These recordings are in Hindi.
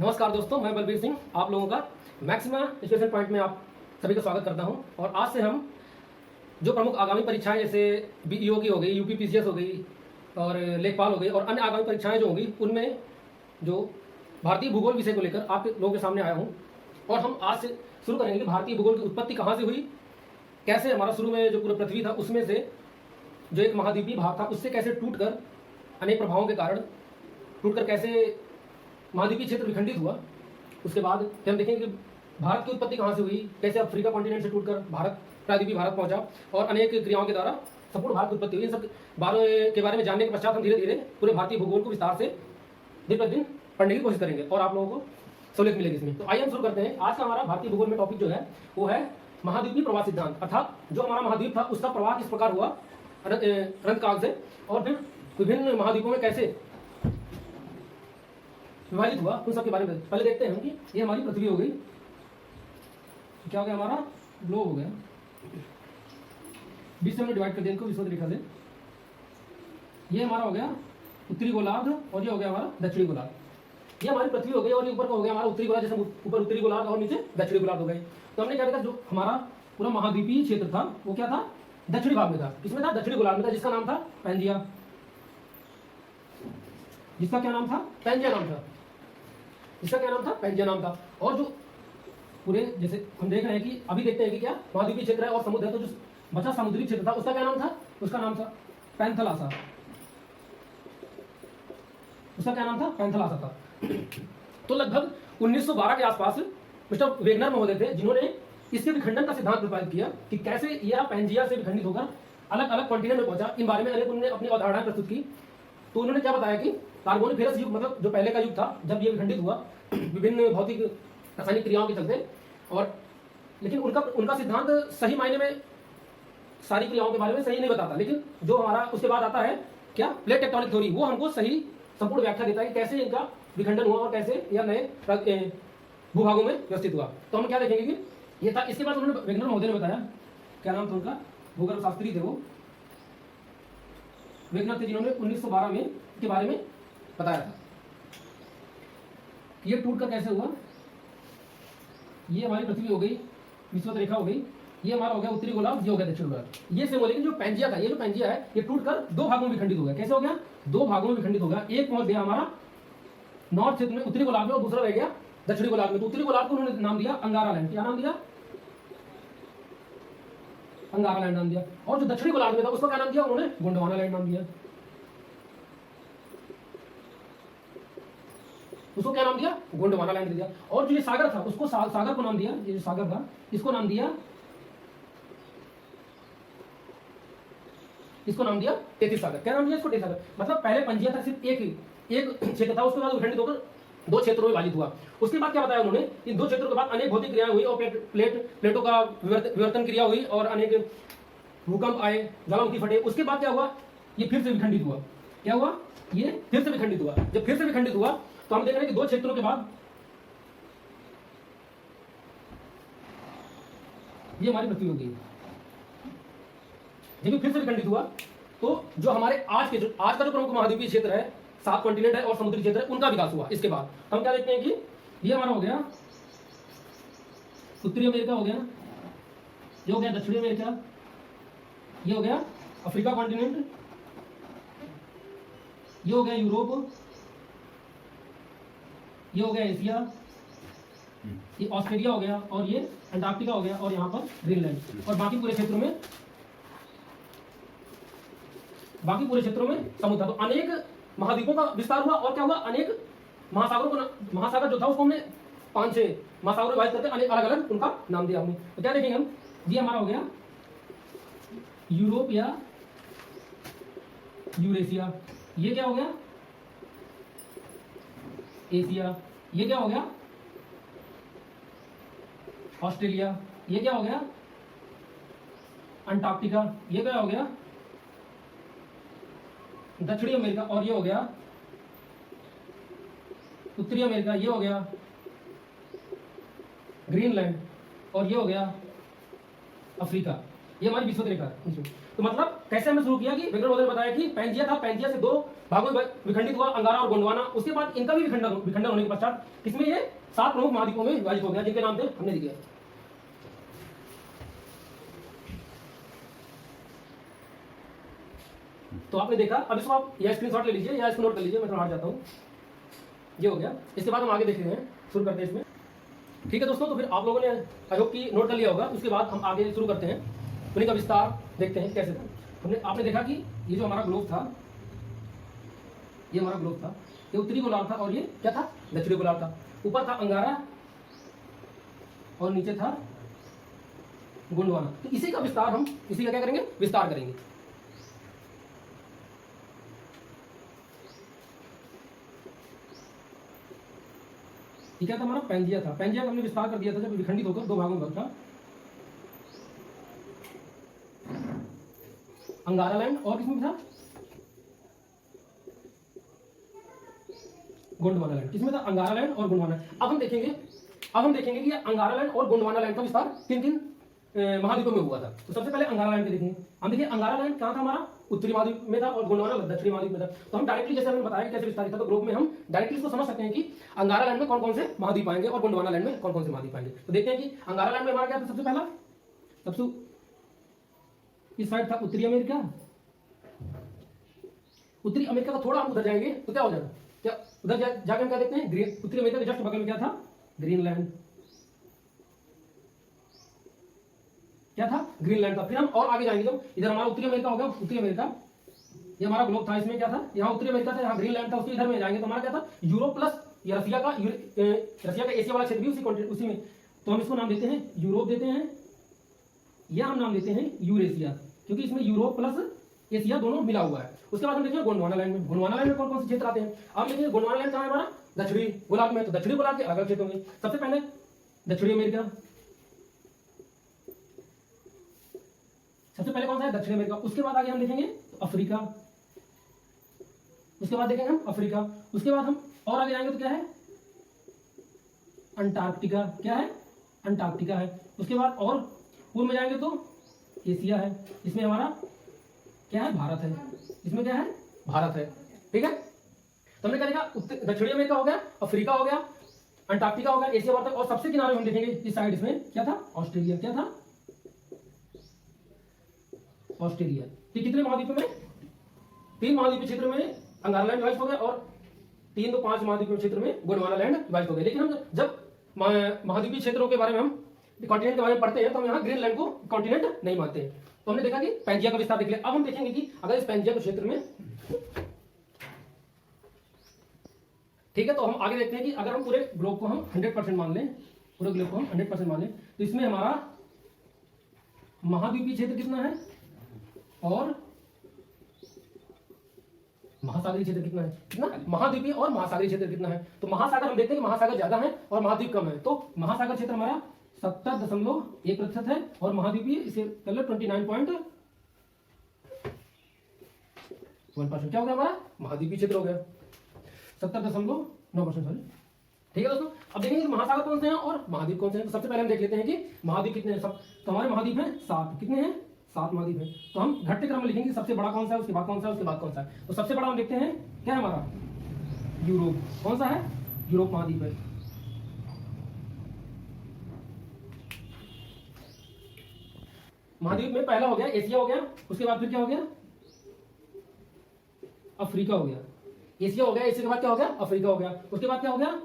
नमस्कार दोस्तों, मैं बलबीर सिंह आप लोगों का मैक्सिमा एजुकेशन पॉइंट में आप सभी का स्वागत करता हूं। और आज से हम जो प्रमुख आगामी परीक्षाएं जैसे बीईओ की हो गई, यूपी पीसीएस हो गई और लेखपाल हो गई और अन्य आगामी परीक्षाएं जो होंगी उनमें जो भारतीय भूगोल विषय को लेकर आप लोगों के सामने आया हूँ। और हम आज से शुरू करेंगे कि भारतीय भूगोल की उत्पत्ति कहाँ से हुई, कैसे हमारा शुरू में जो पूरा पृथ्वी था उसमें से जो एक महाद्वीपीय भाग था उससे कैसे टूटकर अनेक प्रभावों के कारण टूटकर कैसे महाद्वीपीय क्षेत्र विखंडित हुआ। उसके बाद हम देखेंगे कि भारत की उत्पत्ति कहाँ से हुई, कैसे अफ्रीका कॉन्टिनेंट से टूटकर भारत प्रायद्वीपीय भारत पहुंचा और अनेक क्रियाओं के द्वारा संपूर्ण भारत की उत्पत्ति हुई। इन सब के बारे में जानने के पश्चात हम धीरे धीरे पूरे भारतीय भूगोल को विस्तार से दिन प्रतिदिन पढ़ने की कोशिश करेंगे और आप लोगों को सहूलियत मिलेगी इसमें। तो आइए हम शुरू करते हैं। आज का हमारा भारतीय भूगोल में टॉपिक जो है वो है महाद्वीपीय प्रवाह सिद्धांत, अर्थात जो हमारा महाद्वीप था उसका प्रवाह किस प्रकार हुआ अनंतकाल से और फिर विभिन्न महाद्वीपों में कैसे विभाजित हुआ, उन सब के बारे में पहले देखते हैं कि ये हमारी पृथ्वी हो गई, क्या हो गया हमारा ग्लोब हो गया, 20 से हमने डिवाइड कर दिया इनको विषुवत रेखा से। ये हमारा हो गया उत्तरी गोलार्ध और ये हो गया हमारा दक्षिणी गोलार्ध। ये हमारी पृथ्वी हो गई और ये ऊपर का हो गया हमारा उत्तरी गोलार्ध, जैसे ऊपर उत्तरी गोलार्ध और नीचे दक्षिणी गोलार्ध हो गए। तो हमने क्या देखा, जो हमारा पूरा महाद्वीपीय क्षेत्र था वो क्या था, दक्षिणी भाग में था। किसमें था, दक्षिणी गोलार्ध में था, जिसका नाम था पैंजिया। जिसका क्या नाम था, पैंजिया नाम था। इसका क्या नाम था, पैंजिया नाम था। और जो पूरे जैसे हम देख रहे हैं कि अभी देखते हैं कि क्या महाद्वीपीय क्षेत्र है और समुद्र है, तो जो बचा समुद्री क्षेत्र था उसका क्या नाम था, उसका नाम था पैंथलासा। उसका क्या नाम था, पैंथलासा था। तो लगभग 1912 के आसपास मिस्टर वेगनर महोदय थे जिन्होंने इसके विखंडन का सिद्धांत प्रतिपादित किया कि कैसे यह पैंजिया से विखंडित होकर अलग अलग कॉन्टिनेंट में पहुंचा। इन बारे में अनेक उन्होंने अपनी अवधारणाएं प्रस्तुत की। तो उन्होंने क्या बताया कि कार्बोनिफेरस युग, मतलब जो पहले का युग था जब ये विखंडित हुआ विभिन्न भौतिक रासायनिक क्रियाओं के चलते, और लेकिन उनका सिद्धांत सही मायने में सारी क्रियाओं के बारे में सही नहीं बताता। लेकिन जो हमारा उसके बाद आता है क्या, प्लेट टेक्टोनिक थ्योरी, वो हमको सही संपूर्ण व्याख्या देता है कि कैसे इनका विखंडन हुआ और कैसे यह नए भूभागों में व्यवस्थित हुआ। तो हम क्या देखेंगे कि ये था। इसके बाद उन्होंने वेगनर महोदय ने बताया, क्या नाम था उनका, भूगर्भ शास्त्री थे वो, वेगनर थे जिन्होंने 1912 में के बारे में बताया था। ये टूटकर कैसे हुआ, ये हमारी पृथ्वी हो गई, विषुवत रेखा हो गई, ये हमारा हो गया उत्तरी गोलार्ध, ये हो गया दक्षिणी गोलार्ध। ये से बोले कि जो पैंजिया था, ये जो पैंजिया है ये टूटकर दो भागों में विखंडित हो गया। कैसे हो गया, दो भागों में विखंडित हो गया। एक पहुंच गया हमारा नॉर्थ क्षेत्र में उत्तरी गोलार्ध में और दूसरा रह गया दक्षिणी गोलार्ध में। तो उत्तरी गोलार्ध को उन्होंने नाम दिया अंगारा लैंड। क्या नाम दिया, अंगारा लैंड नाम दिया। और जो दक्षिणी गोलार्ध में था उसका क्या नाम दिया उन्होंने, गोंडवाना लैंड नाम दिया। उसको क्या नाम दिया, गोंडवाना लैंड दिया। और जो ये सागर था उसको सागर को नाम दिया, ये जो सागर था इसको नाम दिया तेतीस सागर। क्या नाम दिया इसको, तेतीस सागर। मतलब पहले पंजिया था सिर्फ एक क्षेत्र था, उसके बाद विखंडित होकर दो क्षेत्रों में विभाजित हुआ। उसके बाद क्या बताया उन्होंने, इन दो क्षेत्रों के बाद अनेक भौतिक क्रियाएं हुई और प्लेटों का विवर्तन क्रिया हुई और अनेक भूकंप आए, ज्वालामुखी फटे। उसके बाद क्या हुआ, ये फिर से विखंडित हुआ। क्या हुआ, ये फिर से विखंडित हुआ। जब फिर से विखंडित हुआ तो हम देख रहे हैं कि दो क्षेत्रों के बाद ये हमारी पृथ्वी हो गई। जब फिर से विखंडित हुआ तो जो हमारे आज का जो प्रमुख महाद्वीपीय क्षेत्र है, 7 कॉन्टिनेंट है और समुद्री क्षेत्र है, उनका विकास हुआ। इसके बाद हम क्या देखते हैं कि ये हमारा हो गया उत्तरी अमेरिका हो गया, ये हो गया दक्षिणी अमेरिका, ये हो गया अफ्रीका कॉन्टिनेंट, ये हो गया यूरोप, ये हो गया एशिया, ये ऑस्ट्रेलिया हो गया और ये अंटार्कटिका हो गया और यहाँ पर ग्रीनलैंड। और बाकी पूरे क्षेत्रों में समुद्र। तो अनेक महाद्वीपों का विस्तार हुआ और क्या हुआ, अनेक महासागर जो था उसको हमने 5-6 महासागरों में विभाजित करके अनेक अलग अलग उनका नाम दिया हमने। तो क्या देखेंगे हम, ये हमारा हो गया यूरोप या यूरेशिया, ये क्या हो गया एशिया, ये क्या हो गया ऑस्ट्रेलिया, ये क्या हो गया अंटार्कटिका, ये क्या हो गया दक्षिणी अमेरिका, और ये हो गया उत्तरी अमेरिका, ये हो गया ग्रीनलैंड और ये हो गया अफ्रीका। ये हमारी विश्व रेखा है। तो मतलब कैसे हमने शुरू किया कि विक्रम ने बताया कि पैंजिया था, पैंजिया से 2 भागों में विखंडित हुआ, अंगारा और गोंडवाना। उसके बाद इनका भी विखंडन होने के पश्चात इसमें ये 7 प्रमुख महाद्वीपों में विभाजित हो गया, जिनके नाम थे हमने दिए। तो आपने देखा, अब इसको आप या स्क्रीनशॉट ले लीजिए या इसको नोट कर लीजिए, मैं थोड़ा हट जाता हूँ। ये हो गया। इसके बाद हम आगे देख रहे हैं, शुरू करते हैं इसमें। ठीक है दोस्तों, तो फिर आप लोगों ने आई होप की नोट कर लिया होगा। उसके बाद हम आगे शुरू करते हैं, उन्हीं का विस्तार देखते हैं कैसे था। आपने देखा कि ये जो हमारा ग्लोब था, ये हमारा ग्लोब था, ये उत्तरी गोलार्ध था और ये क्या था, दक्षिणी गोलार्ध था। ऊपर था अंगारा और नीचे था गोंडवाना। तो इसी का विस्तार हम, इसी का क्या करेंगे, विस्तार करेंगे। ये क्या था, हमारा पैंजिया था। पैंजिया का हमने विस्तार कर दिया था जब विखंडित होकर 2 भागों में बटा। अंगारा लैंड और किसमें था, गोंडवाना लैंड। किसमें था, अंगारा लैंड और गोंडवाना। अब हम देखेंगे कि अंगारा लैंड और गोंडवाना लैंड का विस्तार किन महाद्वीपों में हुआ था। तो सबसे पहले अंगारा लैंड पे देखेंगे। हम देखिए अंगारा लैंड कहाँ था, हमारा उत्तरी महाद्वीप में था और गोंडवाना दक्षिणी महाद्वीप में था। तो हम डायरेक्टली, जैसे हमने बताया कैसे विस्तारित था, तो ग्रुप में हम डायरेक्टली इसको समझ सकते हैं कि अंगारा लैंड में कौन कौन से महाद्वीप आएंगे और गोंडवाना लैंड में कौन कौन से महाद्वीप आएंगे। तो देखते हैं कि अंगारा लैंड में हमारा क्या था, सबसे पहला, सबसे इस साइड था उत्तरी अमेरिका। उत्तरी अमेरिका का थोड़ा हम उधर जाएंगे तो क्या हो जाएगा, क्या उधर जाकर हम क्या देखते हैं, उत्तरी अमेरिका के जस्ट बगल में क्या था, ग्रीनलैंड। क्या था, ग्रीनलैंड था। फिर हम और आगे जाएंगे, जब इधर हमारा उत्तरी अमेरिका हो गया, उत्तरी अमेरिका, ये हमारा ग्लोब था, इसमें क्या था, यहाँ उत्तरी अमेरिका था, यहाँ ग्रीनलैंड था। उसके इधर में जाएंगे तो हमारा क्या था, यूरोप प्लस ये रसिया का एशिया वाला क्षेत्र भी उसी में। तो हम इसको नाम देते हैं यूरोप देते हैं, या हम नाम देते हैं यूरेशिया, क्योंकि इसमें यूरोप प्लस एशिया दोनों मिला हुआ है। उसके बाद हम देखेंगे गोंडवाना लैंड में। गोंडवाना लैंड में कौन कौन से क्षेत्र आते हैं, आप देखेंगे गोंडवाना लैंड कहाँ है हमारा, दक्षिणी गोलार्ध में। तो दक्षिणी गोलार्ध के अलग क्षेत्र होंगे। सबसे पहले दक्षिणी अमेरिका, सबसे पहले कौन सा है, दक्षिण अमेरिका। उसके बाद आगे हम देखेंगे तो अफ्रीका, उसके बाद देखेंगे हम अफ्रीका। उसके बाद हम और आगे जाएंगे तो क्या है, अंटार्कटिका। क्या है, अंटार्कटिका है। उसके बाद और पूर्व में जाएंगे तो एशिया है, इसमें हमारा क्या है, भारत है। इसमें क्या है, भारत है। ठीक है, तो हमने क्या देखा, दक्षिणी अमेरिका हो गया, अफ्रीका हो गया, अंटार्कटिका हो गया, एशिया भारत, और सबसे किनारे हम देखेंगे इस साइड, इसमें क्या था, ऑस्ट्रेलिया। क्या था, ऑस्ट्रेलिया। ये कितने महाद्वीपों में, 3 महाद्वीपीय क्षेत्र में अंगारा लैंड विभाजित हो गया और 3 तो 5 महाद्वीपीय क्षेत्र में गोंडवाना लैंड विभाजित हो गया। लेकिन हम जब महाद्वीपीय क्षेत्रों के बारे में, हम कॉन्टिनेंट के बारे में पढ़ते हैं, तो हम यहाँ ग्रीनलैंड को कॉन्टिनेंट नहीं मानते हैं। तो हमने देखा कि पैंजिया का विस्तार देख लिया। अब हम देखेंगे कि अगर इस पैंजिया के क्षेत्र में, ठीक है, तो हम आगे देखते हैं कि अगर हम पूरे ग्लोब को हम 100% मान लें, पूरे ग्लोब को हम 100% मान लें, तो इसमें हमारा महाद्वीपीय क्षेत्र कितना है और महासागरीय क्षेत्र कितना है, कितना महाद्वीपीय और महासागरीय क्षेत्र कितना है। तो महासागर हम देखते हैं कि महासागर ज्यादा है और महाद्वीप कम है। तो महासागर क्षेत्र हमारा 70.1% है और महाद्वीपीय इसे कर लो 29.1%। क्या हो गया हमारा, महाद्वीपीय क्षेत्र हो गया 70.9%। सॉरी, ठीक है दोस्तों। अब देखेंगे महासागर कौन से हैं और महाद्वीप कौन से हैं। तो सबसे पहले हम देख लेते हैं कि महाद्वीप कितने हैं। तो हमारे महाद्वीप हैं 7। कितने हैं, 7 महाद्वीप है। तो हम घटते क्रम में लिखेंगे, सबसे बड़ा कौन सा है, उसके बाद कौन सा है, उसके बाद कौन सा है। तो सबसे बड़ा हम देखते हैं क्या है हमारा, यूरोप। कौन सा है, यूरोप महाद्वीप है। महाद्वीप में पहला हो गया एशिया हो गया, उसके बाद फिर क्या हो गया, अफ्रीका हो गया। एशिया हो गया, एशिया के बाद क्या हो गया, अफ्रीका हो गया। उसके बाद क्या हो गया,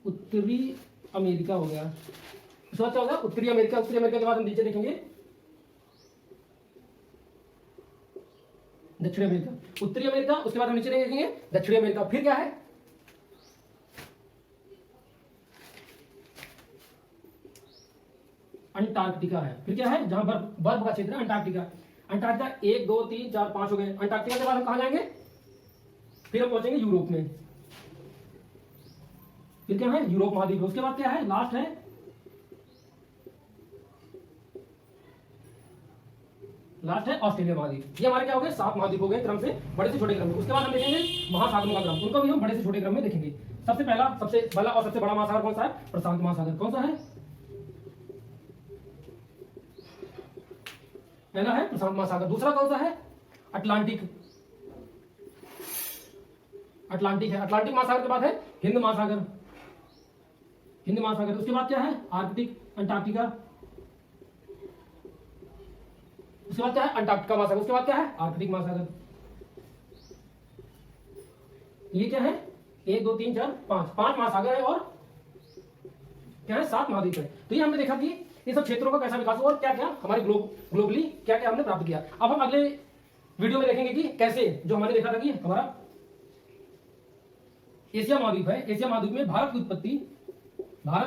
उत्तरी अमेरिका हो गया। उसके बाद क्या हो गया, उत्तरी अमेरिका। उत्तरी अमेरिका के बाद हम नीचे देखेंगे दक्षिण अमेरिका, उत्तरी अमेरिका। उसके बाद हम नीचे देखेंगे दक्षिणी अमेरिका। फिर क्या है, अंटार्कटिका है। फिर क्या है, जहां बर्फ का क्षेत्र है, अंटार्कटिका। अंटार्कटिका 1 2 3 4 5 हो गए। अंटार्कटिका के बाद हम कहां जाएंगे, फिर हम पहुंचेंगे यूरोप में। फिर क्या है, यूरोप महाद्वीप। उसके बाद क्या है, लास्ट है ऑस्ट्रेलिया महाद्वीप। ये हमारे क्या हो गए, 7 महाद्वीप हो गए क्रम से, बड़े से छोटे क्रम में। उसके बाद हम देखेंगे महासागरों का क्रम, उनको भी हम बड़े से छोटे क्रम में देखेंगे। सबसे पहला, सबसे बड़ा और सबसे बड़ा महासागर कौन सा है, प्रशांत महासागर। कौन सा है, पहला है प्रशांत महासागर, दूसरा कौन सा है? अटलांटिक। अटलांटिक है। अटलांटिक महासागर के बाद है हिंद महासागर। हिंद महासागर, उसके बाद क्या है? Arctic, Antarctica. उसके बाद क्या है? अंटार्कटिका महासागर। उसके बाद क्या है? आर्कटिक महासागर। ये क्या है? 1 2 3 4 5 5 महासागर है और क्या है? 7 महाद्वीप है। तो ये हमने देखा कि इन सब क्षेत्रों का कैसा विकास हुआ और क्या क्या हमारे ग्लोबली क्या क्या हमने प्राप्त किया। अब हम अगले वीडियो में देखेंगे कि कैसे, जो हमने देखा था कि हमारा एशिया महाद्वीप है, एशिया महाद्वीप में भारत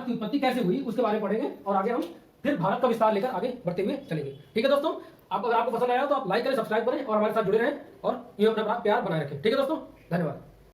की उत्पत्ति कैसे हुई उसके बारे में पढ़ेंगे और आगे हम फिर भारत का विस्तार लेकर आगे बढ़ते हुए चलेंगे। ठीक है दोस्तों, अगर आपको पसंद आया तो आप लाइक करें, सब्सक्राइब करें और हमारे साथ जुड़े रहें और ये अपना प्यार बनाए रखें। ठीक है दोस्तों, धन्यवाद।